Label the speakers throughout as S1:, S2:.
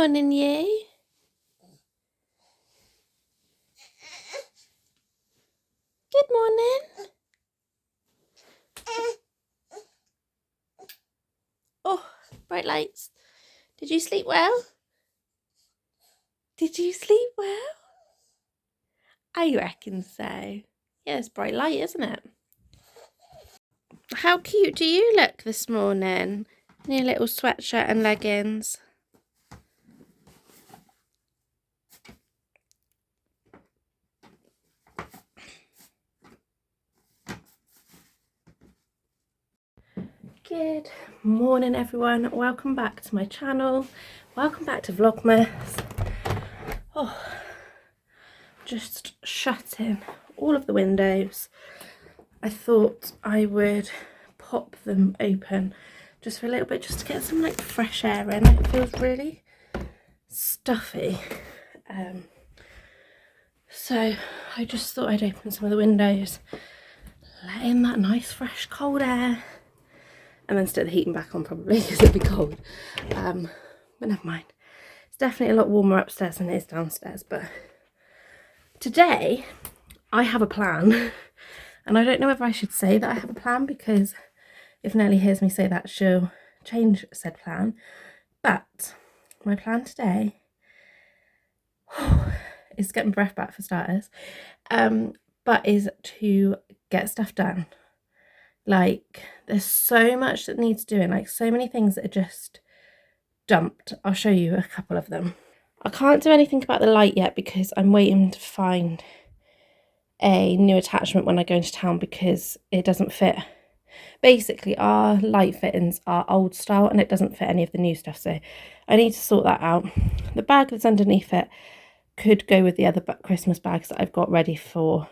S1: morning, you. Good morning. Oh, bright lights. Did you sleep well? Did you sleep well? I reckon so. Yeah, it's bright light, isn't it? How cute do you look this morning? In your little sweatshirt and leggings. Good morning, everyone. Welcome back to my channel. Welcome back to Vlogmas. Oh, just shutting all of the windows. I thought I would pop them open just for a little bit, just to get some like fresh air in. It feels really stuffy. So I just thought I'd open some of the windows, let in that nice fresh cold air, and then stick the heating back on probably because it'll be cold. But never mind. It's definitely a lot warmer upstairs than it is downstairs. But today I have a plan. And I don't know whether I should say that I have a plan, because if Nelly hears me say that, she'll change said plan. But my plan today is to get my breath back for starters, but is to get stuff done. Like, there's so much that needs doing, like so many things that are just dumped. I'll show you a couple of them. I can't do anything about the light yet because I'm waiting to find a new attachment when I go into town, because it doesn't fit. Basically, our light fittings are old style and it doesn't fit any of the new stuff, so I need to sort that out. The bag that's underneath it could go with the other Christmas bags that I've got ready for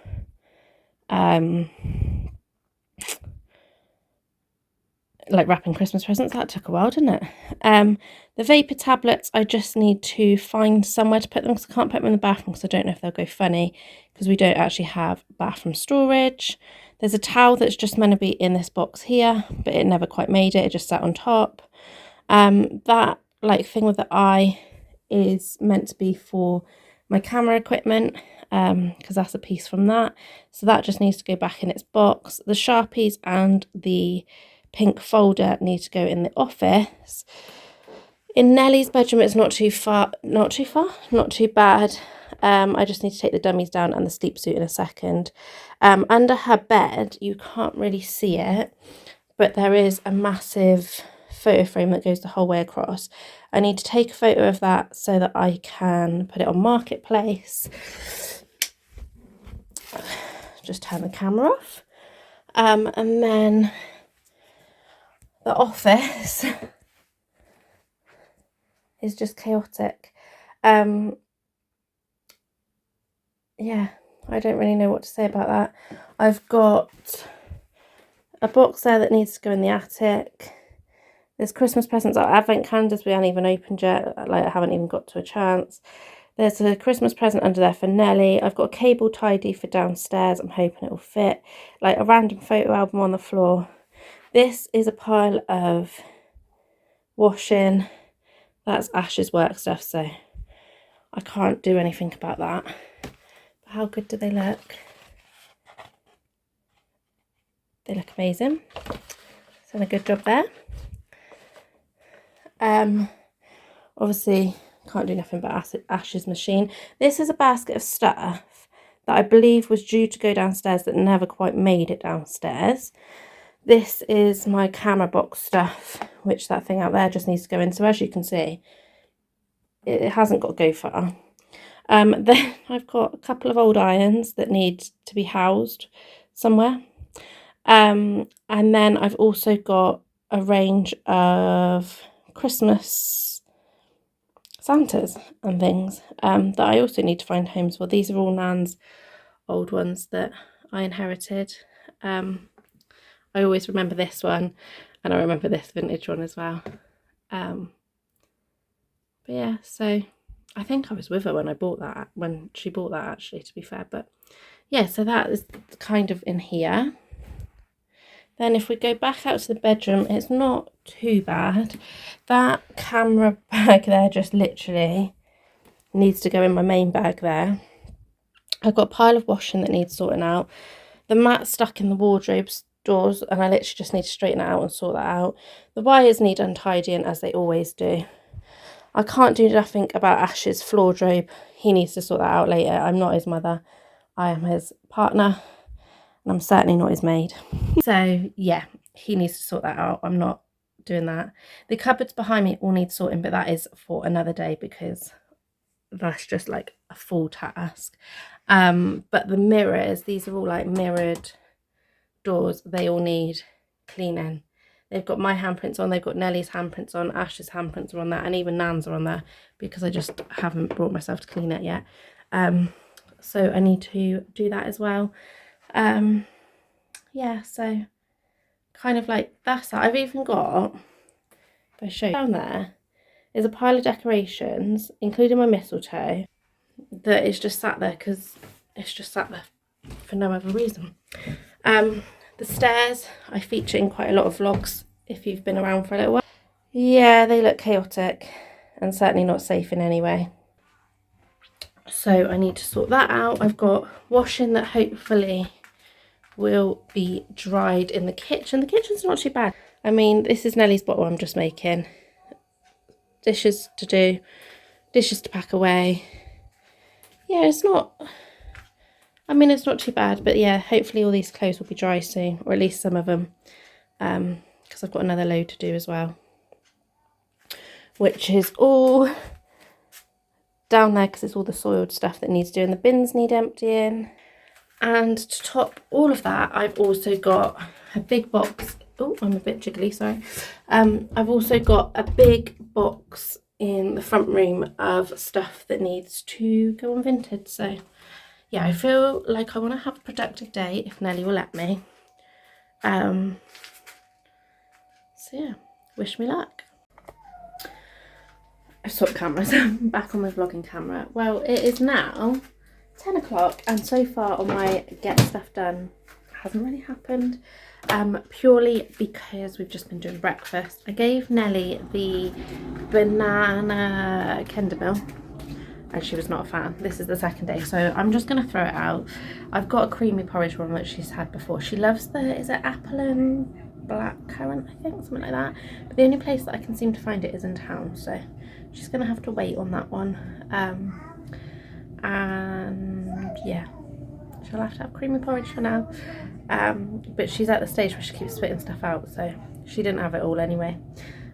S1: like wrapping Christmas presents. That took a while, didn't it? The vapor tablets, I just need to find somewhere to put them, because I can't put them in the bathroom because I don't know if they'll go funny, because we don't actually have bathroom storage. There's a towel that's just meant to be in this box here, but it never quite made it. It just sat on top. That like thing with the eye is meant to be for my camera equipment, because that's a piece from that. So that just needs to go back in its box. The Sharpies and the pink folder need to go in the office. In Nellie's bedroom, it's not too bad. I just need to take the dummies down and the sleep suit in a second. Under her bed, you can't really see it, but there is a massive photo frame that goes the whole way across. I need to take a photo of that so that I can put it on Marketplace. Just turn the camera off. And then the office is just chaotic. Yeah, I don't really know what to say about that. I've got a box there that needs to go in the attic. There's Christmas presents, our advent calendars we haven't even opened yet, like I haven't even got to a chance. There's a Christmas present under there for Nelly. I've got a cable tidy for downstairs. I'm hoping it will fit. Like a random photo album on the floor. This is a pile of washing. That's Ash's work stuff, so I can't do anything about that. But how good do they look? They look amazing. It's done a good job there. Obviously can't do nothing but Ash's machine. This is a basket of stuff that I believe was due to go downstairs that never quite made it downstairs. This is my camera box stuff, which that thing out there just needs to go in. So as you can see, it hasn't got to go far. Then I've got a couple of old irons that need to be housed somewhere. And then I've also got a range of Christmas Santas and things that I also need to find homes for. These are all Nan's old ones that I inherited. I always remember this one, and I remember this vintage one as well. But yeah, so I think I was with her when she bought that actually, to be fair. But yeah, so that is kind of in here. Then if we go back out to the bedroom, it's not too bad. That camera bag there just literally needs to go in my main bag there. I've got a pile of washing that needs sorting out. The mat's stuck in the wardrobe doors and I literally just need to straighten it out and sort that out. The wires need untidying as they always do. I can't do nothing about Ash's wardrobe. He needs to sort that out later. I'm not his mother. I am his partner and I'm certainly not his maid. So yeah, he needs to sort that out. I'm not doing that. The cupboards behind me all need sorting, but that is for another day because that's just like a full task. But the mirrors, these are all like mirrored doors, they all need cleaning. They've got my handprints on, they've got Nellie's handprints on, Ash's handprints are on there, and even Nan's are on there because I just haven't brought myself to clean it yet. So I need to do that as well. Yeah, so kind of like that's that. I've even got, if I show you down there, is a pile of decorations, including my mistletoe, that is just sat there because it's just sat there for no other reason. The stairs, I feature in quite a lot of vlogs if you've been around for a little while. Yeah, they look chaotic and certainly not safe in any way. So I need to sort that out. I've got washing that hopefully will be dried in the kitchen. The kitchen's not too bad. I mean, this is Nellie's bottle I'm just making. Dishes to do, dishes to pack away. Yeah, it's not, I mean, it's not too bad, but yeah, hopefully all these clothes will be dry soon, or at least some of them, because I've got another load to do as well, which is all down there because it's all the soiled stuff that needs doing. The bins need emptying. And to top all of that, I've also got a big box. Oh, I'm a bit jiggly, sorry. I've also got a big box in the front room of stuff that needs to go on Vinted. So yeah, I feel like I want to have a productive day if Nellie will let me. So yeah, wish me luck. I've swapped cameras. I'm back on my vlogging camera. Well, it is now 10 o'clock and so far on my get stuff done hasn't really happened, purely because we've just been doing breakfast. I gave Nellie the banana Kinder Meal and she was not a fan. This is the second day, so I'm just going to throw it out. I've got a creamy porridge one that she's had before. She loves the, is it apple and blackcurrant, I think, something like that. But the only place that I can seem to find it is in town, so she's going to have to wait on that one. And yeah, she'll have to have creamy porridge for now. But she's at the stage where she keeps spitting stuff out, so she didn't have it all anyway.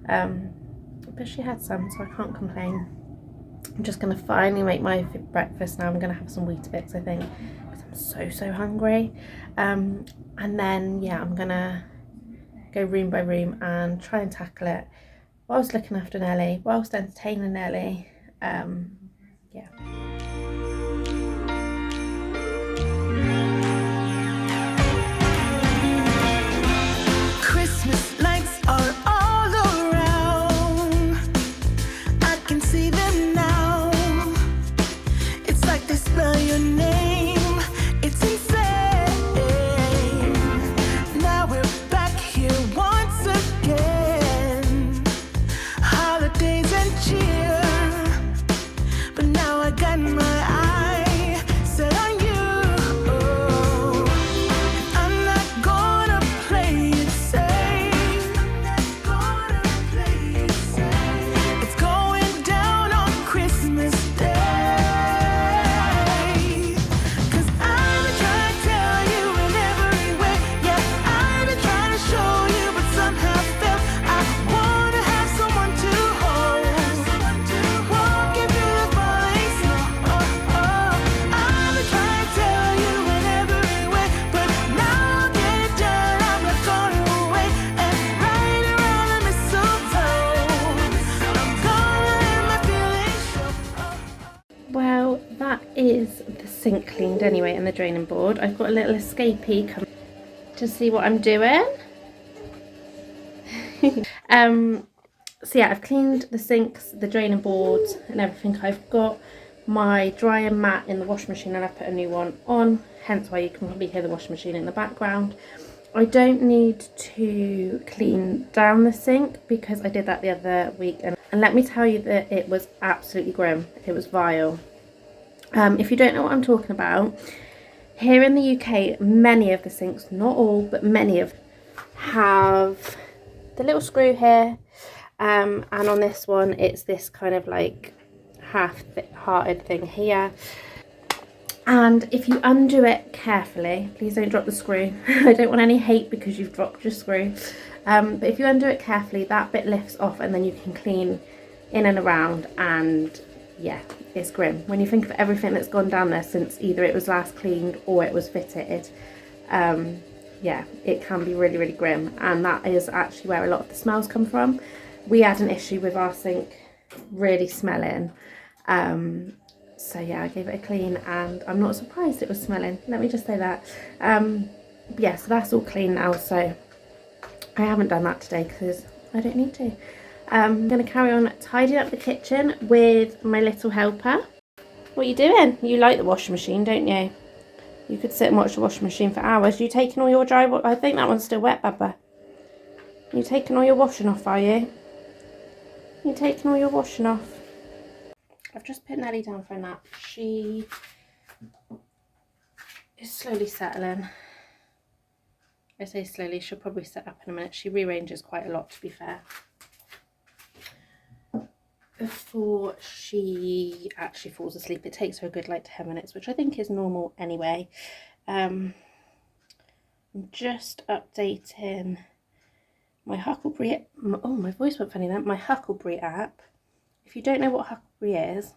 S1: But she had some, so I can't complain. I'm just going to finally make my breakfast now. I'm going to have some Weetabix, I think, because I'm so hungry. And then, yeah, I'm going to go room by room and try and tackle it whilst looking after Nellie, whilst entertaining Nellie. Yeah.
S2: Christmas lights are all around. I can see them now. It's like they spell your name. It's insane. Now we're back here once again. Holidays and cheer. But now I got my eye set on you. I'm not gonna play it safe. I'm not gonna play it safe. It's going down on Christmas Day. 'Cause I've been trying to tell you in every way. Yeah, I've been trying to show you, but somehow failed. I wanna have someone to hold. Walking through the falling snow. I've been trying to tell you in every way, but now I'll get it done. I'm not gonna wait and right around the mistletoe. I'm gonna let my feelings show.
S1: Well, that is the sink cleaned anyway and the draining board. I've got a little escapee come to see what I'm doing. So yeah, I've cleaned the sinks, the draining boards and everything. I've got my drying mat in the washing machine and I've put a new one on, hence why you can probably hear the washing machine in the background. I don't need to clean down the sink because I did that the other week, and let me tell you that it was absolutely grim. It was vile. If you don't know what I'm talking about, here in the UK, many of the sinks, not all, but many of them, have the little screw here, and on this one it's this kind of like half-hearted thing here. And if you undo it carefully, please don't drop the screw. I don't want any hate because you've dropped your screw. But if you undo it carefully, that bit lifts off and then you can clean in and around, and yeah, it's grim. When you think of everything that's gone down there since either it was last cleaned or it was fitted, yeah, it can be really, really grim. And that is actually where a lot of the smells come from. We had an issue with our sink really smelling. So yeah, I gave it a clean and I'm not surprised it was smelling. Let me just say that. Yeah, so that's all clean now. So I haven't done that today because I don't need to. I'm going to carry on tidying up the kitchen with my little helper. What are you doing? You like the washing machine, don't you? You could sit and watch the washing machine for hours. You taking all your dry... I think that one's still wet, Bubba. You taking all your washing off, are you? You taking all your washing off? I've just put Nelly down for a nap. She is slowly settling. I say slowly, she'll probably set up in a minute. She rearranges quite a lot, to be fair, before she actually falls asleep. It takes her a good like 10 minutes, which I think is normal anyway. I'm just updating my Huckleberry. Oh, my voice went funny then. My Huckleberry app. If you don't know what Huckleberry is,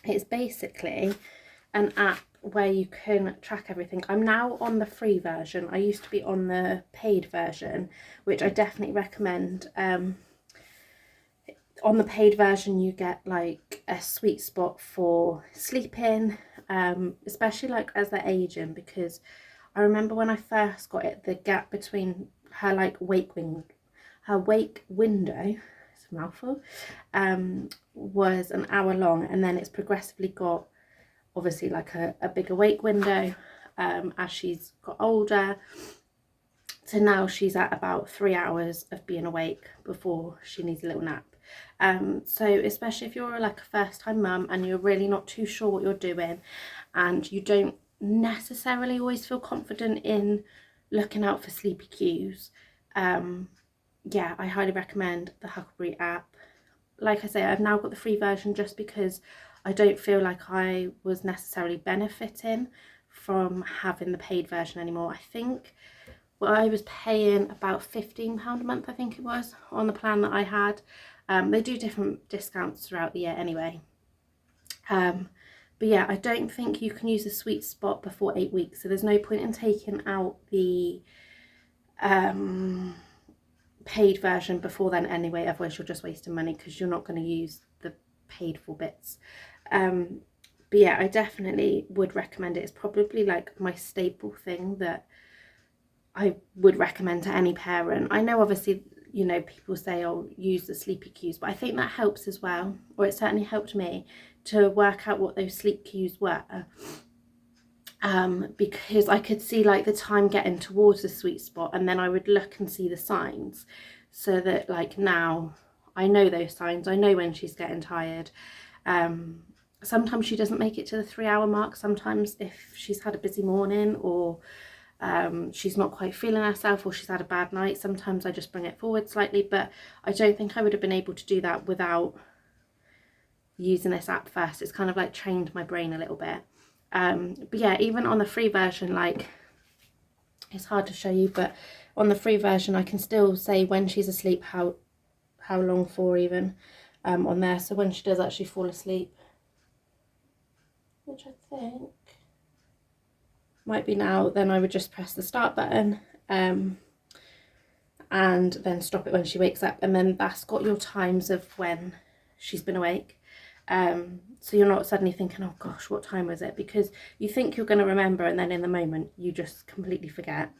S1: it's basically an app where you can track everything. I'm now on the free version. I used to be on the paid version, which I definitely recommend. On the paid version you get like a sweet spot for sleeping, especially like as they're aging, because I remember when I first got it, the gap between her like wake window, it's a mouthful, was an hour long, and then it's progressively got obviously like a bigger wake window as she's got older. So now she's at about 3 hours of being awake before she needs a little nap. So especially if you're like a first-time mum and you're really not too sure what you're doing and you don't necessarily always feel confident in looking out for sleepy cues, yeah, I highly recommend the Huckleberry app. Like I say, I've now got the free version just because I don't feel like I was necessarily benefiting from having the paid version anymore. I think I was paying about £15 a month, I think it was, on the plan that I had. They do different discounts throughout the year anyway. But yeah, I don't think you can use the sweet spot before 8 weeks. So there's no point in taking out the paid version before then anyway. Otherwise you're just wasting money because you're not going to use the paid for bits. But yeah, I definitely would recommend it. It's probably like my staple thing that I would recommend to any parent. I know obviously, you know, people say, oh, use the sleepy cues, but I think that helps as well, or it certainly helped me to work out what those sleep cues were, because I could see like the time getting towards the sweet spot, and then I would look and see the signs, so that like now I know those signs. I know when she's getting tired. Sometimes she doesn't make it to the 3 hour mark. Sometimes if she's had a busy morning, or she's not quite feeling herself, or she's had a bad night, sometimes I just bring it forward slightly. But I don't think I would have been able to do that without using this app first. It's kind of like trained my brain a little bit. But yeah, even on the free version, like, it's hard to show you, but on the free version I can still say when she's asleep, how long for, even on there. So when she does actually fall asleep, which I think might be now, then I would just press the start button and then stop it when she wakes up, and then that's got your times of when she's been awake. So you're not suddenly thinking, oh gosh, what time was it? Because you think you're going to remember, and then in the moment you just completely forget.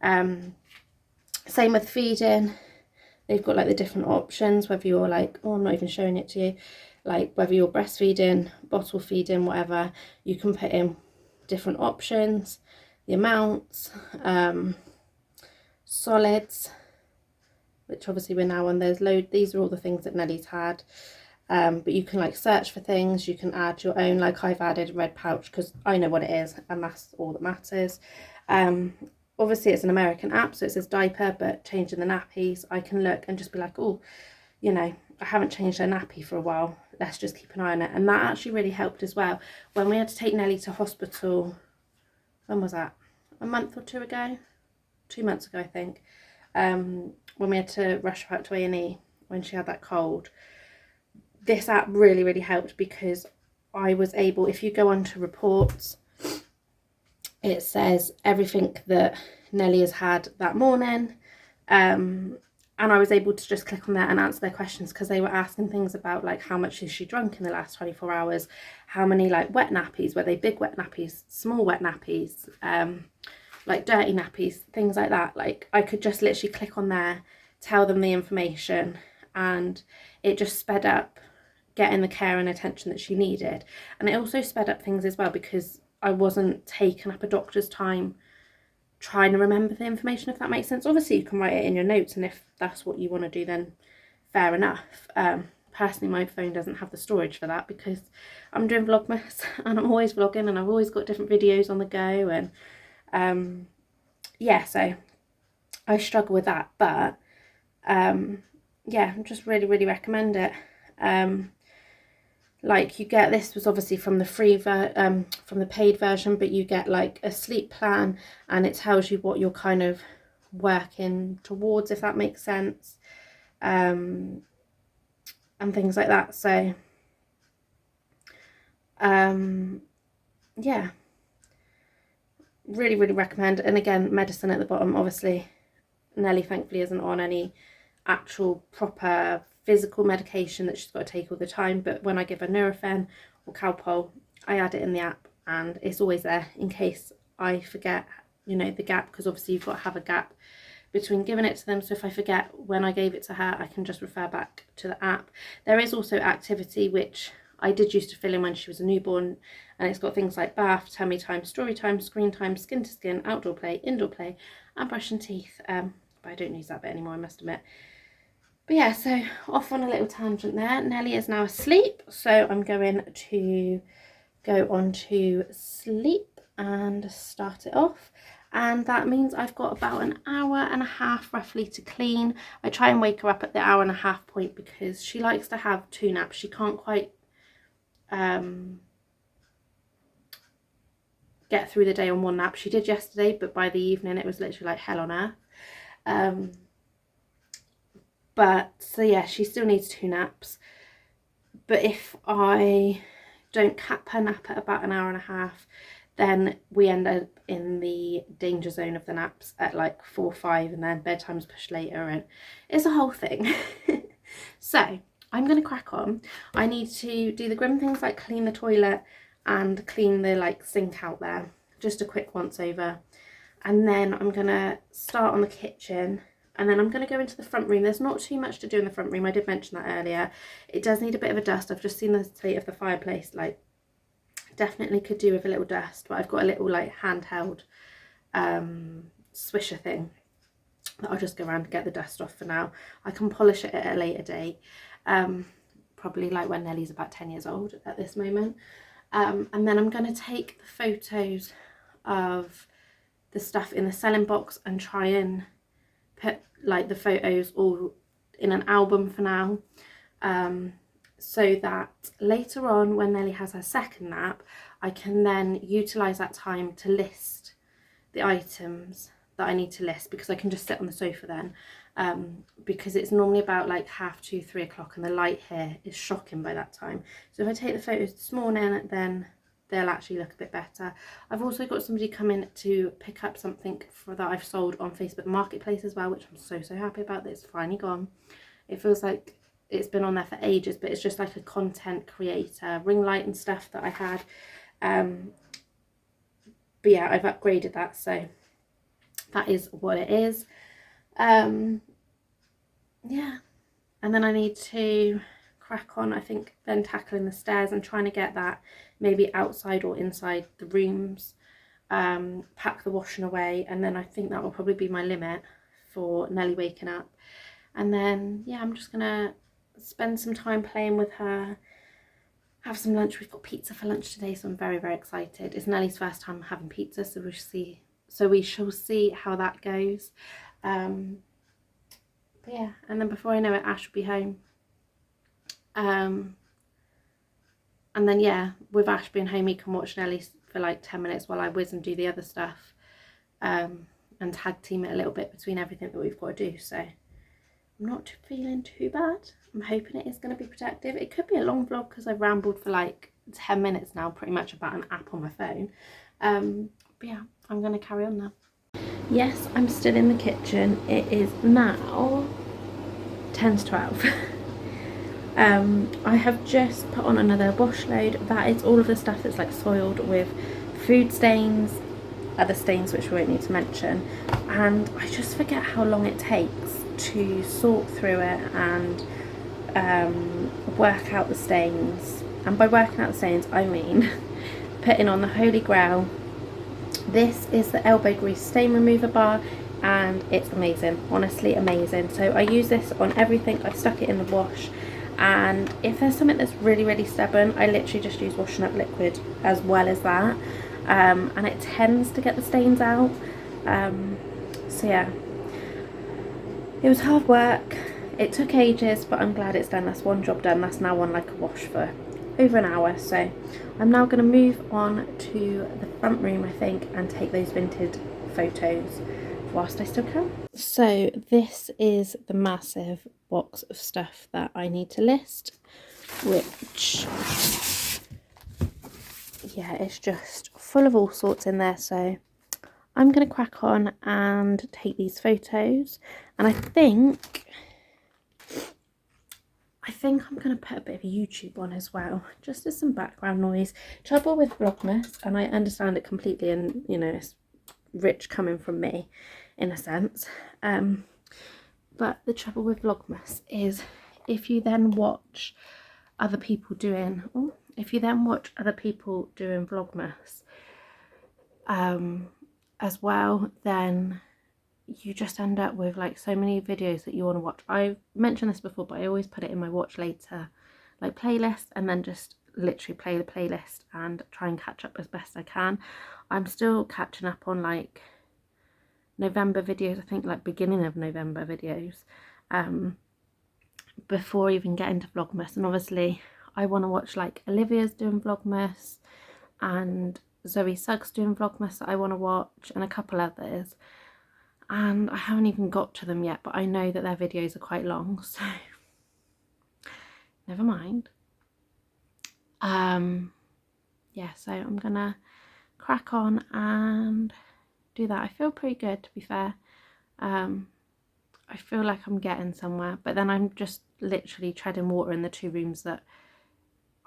S1: Same with feeding. They've got like the different options, whether you're like, oh, I'm not even showing it to you, like whether you're breastfeeding, bottle feeding, whatever, you can put in different options. the amounts, solids, which obviously we're now on. There's load. These are all the things that Nellie's had. But you can like search for things, you can add your own, like I've added a red pouch because I know what it is and that's all that matters. Obviously it's an American app, so it says diaper, but changing the nappies, I can look and just be like, oh, you know, I haven't changed her nappy for a while, let's just keep an eye on it. And that actually really helped as well. When we had to take Nellie to hospital, when was that, a month or two ago, 2 months ago I think, when we had to rush her out to A&E when she had that cold, this app really helped because I was able, if you go onto reports, it says everything that Nellie has had that morning, and I was able to just click on there and answer their questions because they were asking things about like how much has she drunk in the last 24 hours, how many like wet nappies, were they big wet nappies, small wet nappies, like dirty nappies, things like that. Like I could just literally click on there, tell them the information, and it just sped up getting the care and attention that she needed. And it also sped up things as well because I wasn't taking up a doctor's time trying to remember the information, if that makes sense. Obviously you can write it in your notes, and if that's what you want to do then fair enough. Personally my phone doesn't have the storage for that because I'm doing Vlogmas and I'm always vlogging and I've always got different videos on the go, and yeah, so I struggle with that. But yeah, just really recommend it. Like you get, this was obviously from the from the paid version, but you get like a sleep plan and it tells you what you're kind of working towards, if that makes sense, and things like that. So yeah, really recommend. And again, medicine at the bottom. Obviously Nellie thankfully isn't on any actual proper physical medication that she's got to take all the time, but when I give her Nurofen or Calpol, I add it in the app and it's always there in case I forget, you know, the gap, because obviously you've got to have a gap between giving it to them. So if I forget when I gave it to her, I can just refer back to the app. There is also activity, which I did used to fill in when she was a newborn, and it's got things like bath, tummy time, story time, screen time, skin to skin, outdoor play, indoor play, and brushing teeth. But I don't use that bit anymore, I must admit. But yeah, so off on a little tangent there. Nellie is now asleep, so I'm going to go on to sleep and start it off. And that means I've got about an hour and a half roughly to clean. I try and wake her up at the hour and a half point because she likes to have 2 naps. She can't quite get through the day on 1 nap. She did yesterday, but by the evening it was literally like hell on earth. But so yeah, she still needs 2 naps. But if I don't cap her nap at about an hour and a half, then we end up in the danger zone of the naps at like 4 or 5, and then bedtime's pushed later, and it's a whole thing. So I'm gonna crack on. I need to do the grim things like clean the toilet and clean the like sink out there, just a quick once over, and then I'm gonna start on the kitchen. And then I'm going to go into the front room. There's not too much to do in the front room. I did mention that earlier. It does need a bit of a dust. I've just seen the state of the fireplace. Like, definitely could do with a little dust. But I've got a little, like, handheld swisher thing that I'll just go around and get the dust off for now. I can polish it at a later date. Probably, like, when Nellie's about 10 years old at this moment. And then I'm going to take the photos of the stuff in the selling box and try and put like the photos all in an album for now, so that later on when Nellie has her second nap, I can then utilize that time to list the items that I need to list, because I can just sit on the sofa then, because it's normally about like 2:30, 3 o'clock, and the light here is shocking by that time. So if I take the photos this morning, then they'll actually look a bit better. I've also got somebody coming to pick up something that I've sold on Facebook Marketplace as well, which I'm so happy about that it's finally gone. It feels like it's been on there for ages, but it's just like a content creator ring light and stuff that I had. But yeah, I've upgraded that, so that is what it is. Yeah, and then I need to crack on, I think, then tackling the stairs and trying to get that maybe outside or inside the rooms, pack the washing away, and then I think that will probably be my limit for Nelly waking up. And then yeah, I'm just gonna spend some time playing with her, have some lunch. We've got pizza for lunch today, so I'm very, very excited. It's Nelly's first time having pizza, so we shall see how that goes. But yeah, and then before I know it, Ash will be home. And then yeah, with Ash being home, he can watch Nelly for like 10 minutes while I whiz and do the other stuff, and tag team it a little bit between everything that we've got to do. So I'm not feeling too bad. I'm hoping it is going to be productive. It could be a long vlog because I've rambled for like 10 minutes now pretty much about an app on my phone. But yeah, I'm going to carry on now. Yes, I'm still in the kitchen. It is now 10 to 12. I have just put on another wash load. That is all of the stuff that's like soiled with food stains, other stains which we won't need to mention, and I just forget how long it takes to sort through it and work out the stains. And by working out the stains, I mean putting on the Holy Grail. This is the elbow grease stain remover bar, and it's amazing, honestly amazing. So I use this on everything. I've stuck it in the wash, and if there's something that's really, really stubborn, I literally just use washing up liquid as well as that, and it tends to get the stains out. So yeah, it was hard work, it took ages, but I'm glad it's done. That's one job done. That's now on like a wash for over an hour. So I'm now going to move on to the front room, I think, and take those vintage photos whilst I still can. So this is the massive box of stuff that I need to list, which yeah, it's just full of all sorts in there. So I'm going to crack on and take these photos, and I think I'm going to put a bit of YouTube on as well, just as some background noise. Trouble with Vlogmas, and I understand it completely, and you know, it's rich coming from me in a sense, but the trouble with Vlogmas is if you then watch other people doing Vlogmas as well, then you just end up with like so many videos that you want to watch. I've mentioned this before, but I always put it in my watch later like playlist, and then just literally play the playlist and try and catch up as best I can. I'm still catching up on like November videos, I think like beginning of November videos, before even getting to Vlogmas. And obviously I want to watch like Olivia's doing Vlogmas, and Zoe Suggs doing Vlogmas that I want to watch, and a couple others, and I haven't even got to them yet, but I know that their videos are quite long, so never mind. Yeah, so I'm gonna crack on and do that. I feel pretty good, to be fair. I feel like I'm getting somewhere, but then I'm just literally treading water in the two rooms that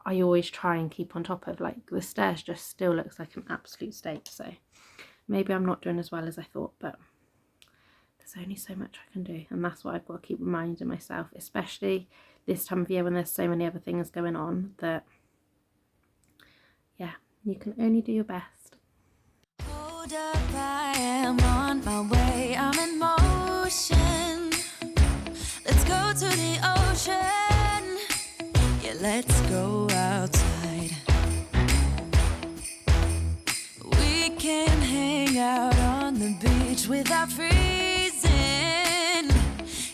S1: I always try and keep on top of. Like the stairs just still looks like an absolute state, so maybe I'm not doing as well as I thought, but there's only so much I can do, and that's what I've got to keep reminding myself, especially this time of year when there's so many other things going on, that yeah, you can only do your best.
S2: Hold up, I am on my way, I'm in motion. Let's go to the ocean. Yeah, let's go outside. We can hang out on the beach without freezing.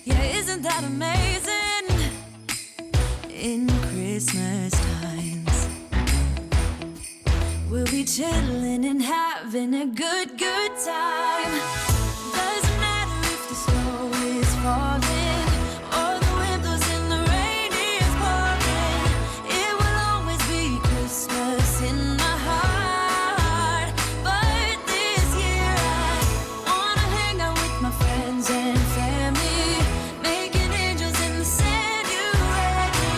S2: Yeah, isn't that amazing? In Christmas times, we'll be chilling and having a good time. Doesn't matter if the snow is falling or the wind blows and the rain is pouring. It will always be Christmas in my heart. But this year I wanna hang out with my friends and family, making angels in the sand, you and me.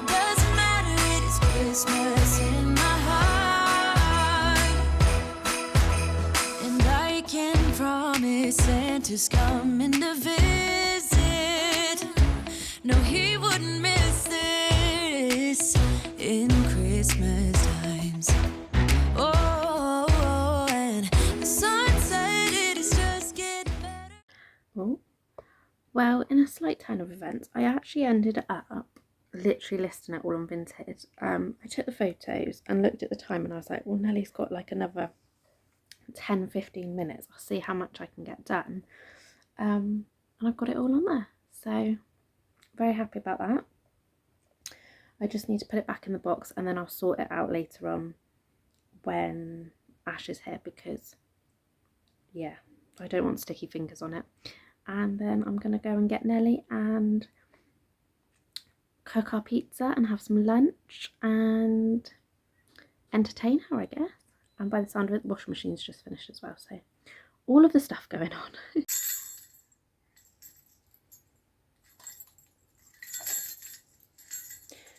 S2: Doesn't matter, it is Christmas in my heart. And I can promise Santa's coming to visit. No, he wouldn't miss this in Christmas times. Oh, and
S1: Well, in a slight turn of events, I actually ended up literally listing it all on Vinted. I took the photos and looked at the time and I was like, well, Nellie's got like another 10-15 minutes. I'll see how much I can get done. And I've got it all on there. So very happy about that. I just need to put it back in the box and then I'll sort it out later on when Ash is here, because yeah, I don't want sticky fingers on it. And then I'm going to go and get Nellie and cook our pizza and have some lunch and entertain her, I guess. And by the sound of it, the washing machine's just finished as well, so all of the stuff going on.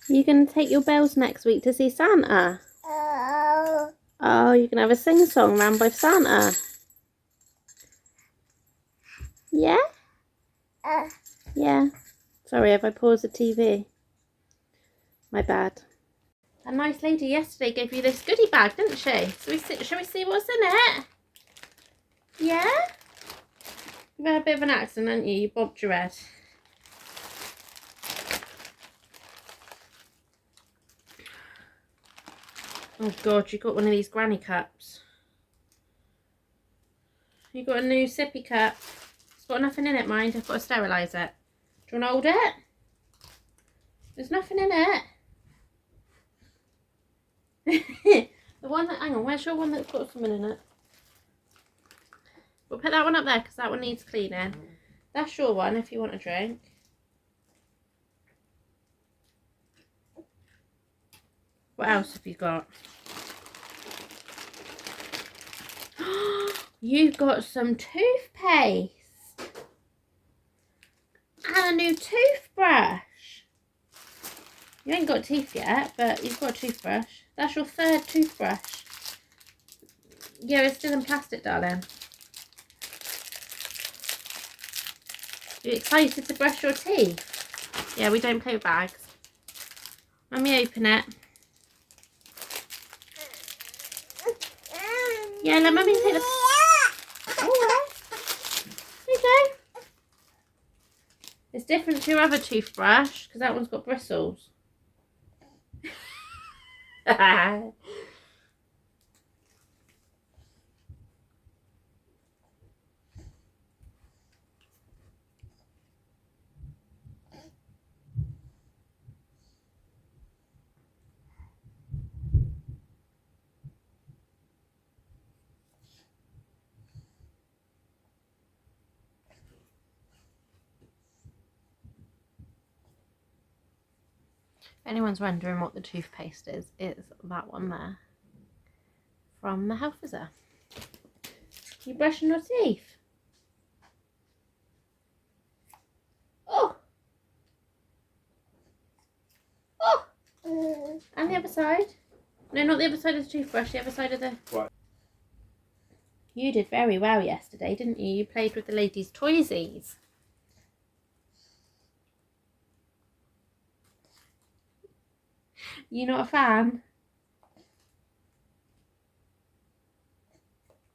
S1: You going to take your bells next week to see Santa? Oh, you can have a sing-song round by Santa? Yeah? Yeah. Sorry, have I paused the TV? My bad. A nice lady yesterday gave you this goodie bag, didn't she? Shall we see what's in it? Yeah? You've had a bit of an accident, haven't you? You bobbed your head. Oh God, you got one of these granny cups. You got a new sippy cup. It's got nothing in it, mind. I've got to sterilise it. Do you want to hold it? There's nothing in it. The one that, hang on, where's your one that's got something in it? We'll put that one up there because that one needs cleaning. That's your one if you want a drink. What else have you got? You've got some toothpaste. And a new toothbrush. You ain't got teeth yet, but you've got a toothbrush. That's your third toothbrush. Yeah, it's still in plastic, darling. You excited to brush your teeth? Yeah, we don't play with bags. Let me open it. Yeah, let Mummy take the... Alright. There you go. It's different to your other toothbrush, because that one's got bristles. If anyone's wondering what the toothpaste is, it's that one there. From the health visitor. You brushing your teeth? Oh! Oh! And the other side? No, not the other side of the toothbrush, the other side of the... What? You did very well yesterday, didn't you? You played with the ladies' toysies. You not a fan?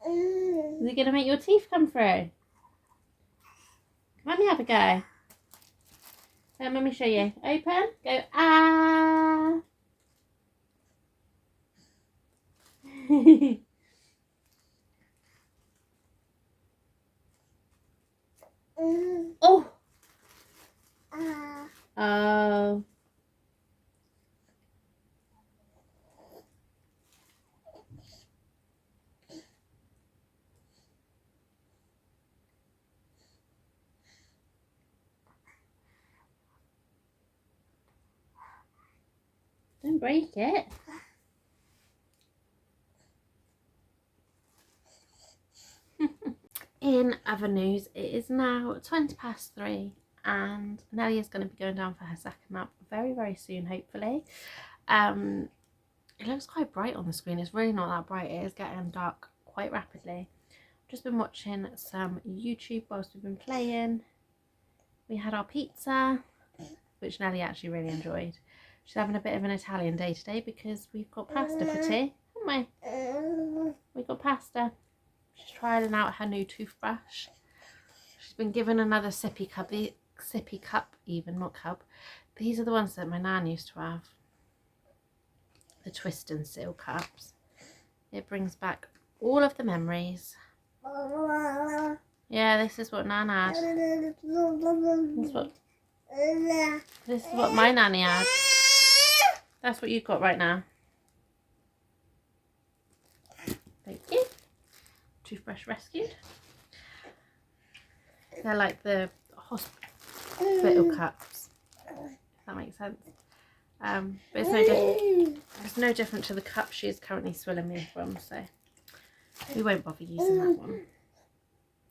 S1: Is it going to make your teeth come through? Come on, have a go. Let Mummy show you. Open. Go, ah. Oh. Oh. Don't break it. In other news, it is now 3:20 and Nellie is going to be going down for her second nap very, very soon, hopefully. It looks quite bright on the screen. It's really not that bright. It is getting dark quite rapidly. I've just been watching some YouTube whilst we've been playing. We had our pizza, which Nellie actually really enjoyed. She's having a bit of an Italian day today because we've got pasta for tea, haven't we? We've got pasta. She's trialing out her new toothbrush. She's been given another sippy cup. The sippy cup even, not cup. These are the ones that my nan used to have. The twist and seal cups. It brings back all of the memories. Yeah, this is what Nan had. This is what my nanny had. That's what you've got right now. Thank you. Toothbrush rescued. They're like the hospital cups. If that makes sense. But it's no different to the cup she is currently swilling me from, so we won't bother using that one.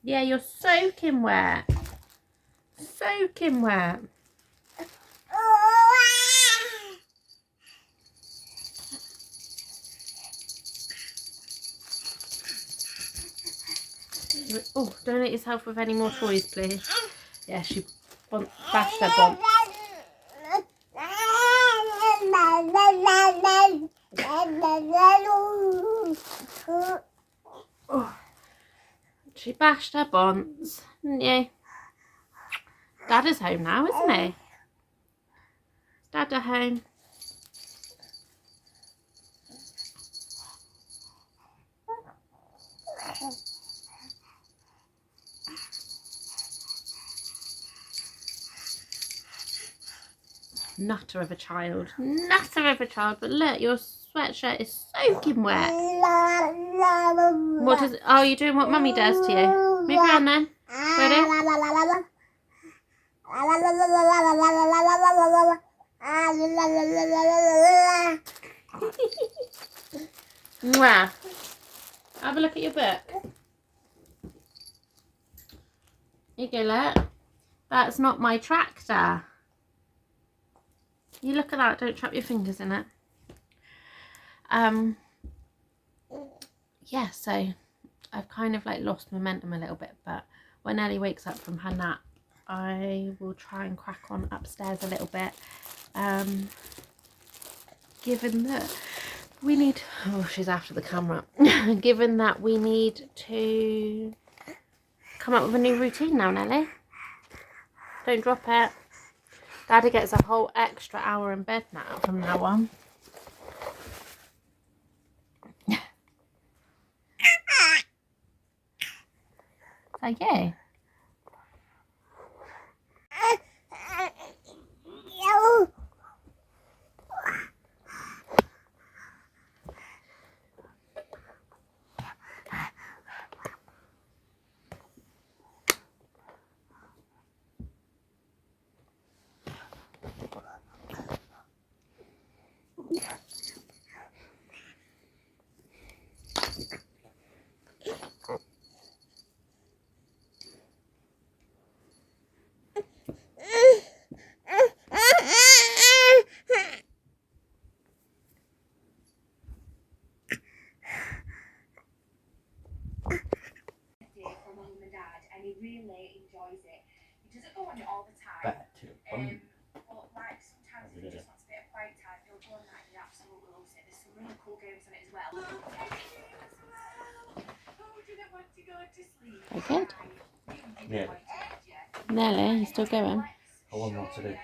S1: Yeah, you're soaking wet. Soaking wet. Oh, don't hit yourself with any more toys, please. Yeah, she bashed her bump. Oh, she bashed her bonds, didn't you? Dad is home now, isn't he? Dad at home. Nutter of a child. Nutter of a child. But look, your sweatshirt is soaking wet. What is it? Oh, you're doing what Mummy does to you. Move around then. Ready? Mwah. Have a look at your book. Here you go, look. That's not my tractor. You look at that, don't trap your fingers in it. Yeah, so I've kind of like lost momentum a little bit, but when Ellie wakes up from her nap, I will try and crack on upstairs a little bit. Given that we need, oh, she's after the camera. Given that we need to come up with a new routine now, Nelly. Don't drop it. Daddy gets a whole extra hour in bed now from now on. So yeah.
S3: Really enjoys it. He doesn't go on it all the time. But like sometimes if he just wants a bit of quiet time, he'll go on that and he absolutely loves it. There's some really cool games on it as well. Who didn't want to go to sleep?
S1: Okay. Yeah. Nelly, you still going?
S4: I want what to do.